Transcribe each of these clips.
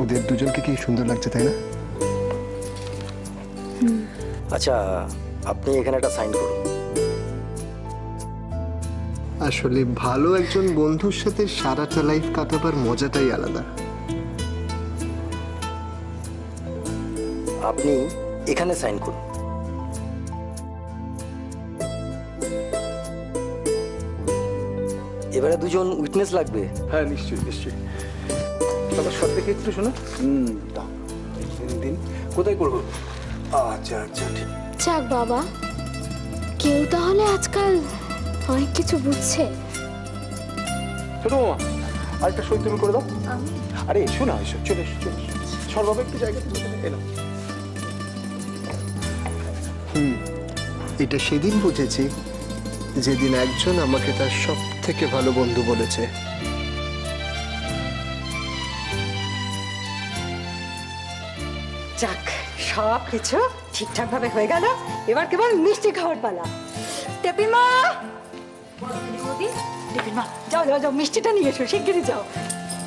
ওদের দুজনকে কি সুন্দর লাগছে, তাই না? আচ্ছা, আপনি এখানে একটা সাইন করুন। আসলে ভালো একজন বন্ধুর সাথে সারাটা লাইফ কাটাবার মজাটাই আলাদা। আপনি এখানে সাইন করুন। এবারে দুজন উইটনেস লাগবে। হ্যাঁ, নিশ্চয়ই নিশ্চয়ই। বাবা সব দেখে একটু শোনো। দাও দিন কোথায় করবো? আচ্ছা আচ্ছা, ঠিক। যাক বাবা, কেউ তাহলে আজকাল অনেক কিছু বুঝছে। ছোট মামা, আরেকটা সই তুমি করে দাও। আরে এসো না, এসো, চলে এসো, চলে এসো। সর বাবা, একটু জায়গা এলাম। এটা সেদিন বুঝেছি যেদিন একজন আমাকে তার সব থেকে ভালো বন্ধু বলেছে। যাক, সব কিছু ঠিকঠাক ভাবে হয়ে গেল। এবার কেবল মিষ্টি খাওয়ার পালা। টেপির মা, টেপির মা, যাও যাও যাও, মিষ্টিটা নিয়ে এসো, শিগগিরই যাও।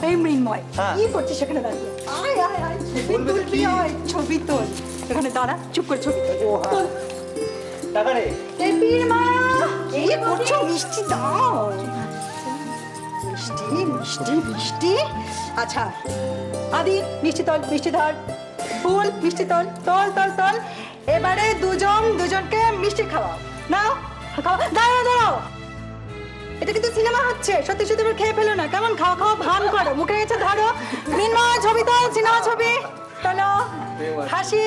এই মৃন্ময়, কি করছিস সেখানে দাঁড়িয়ে? আয় আয় আয়, ছবি তুলবি, আয় ছবি তোল। এখানে দাঁড়া, চুপ করে ছবি তোল। টাকা রে। টেপির মা, কি করছো? মিষ্টি দাও। মিষ্টি মিষ্টি মিষ্টি। আচ্ছা আদি, মিষ্টি তোল, মিষ্টি ধর। ফুল, মিষ্টি তোল, তোল তোল তোল। এবারে দুজনকে মিষ্টি খাওয়াও। নাও খাও, দাঁড়াও দাঁড়াও। এটা কিন্তু সিনেমা হচ্ছে, সত্যি সত্যি এবার খেয়ে ফেলো না, কেমন খাওয়া খাওয়া ভান করো, মুখে গেছে ধরো। মৃন্ময় ছবি তোল, সিনেমা ছবি তোলো, হাসি।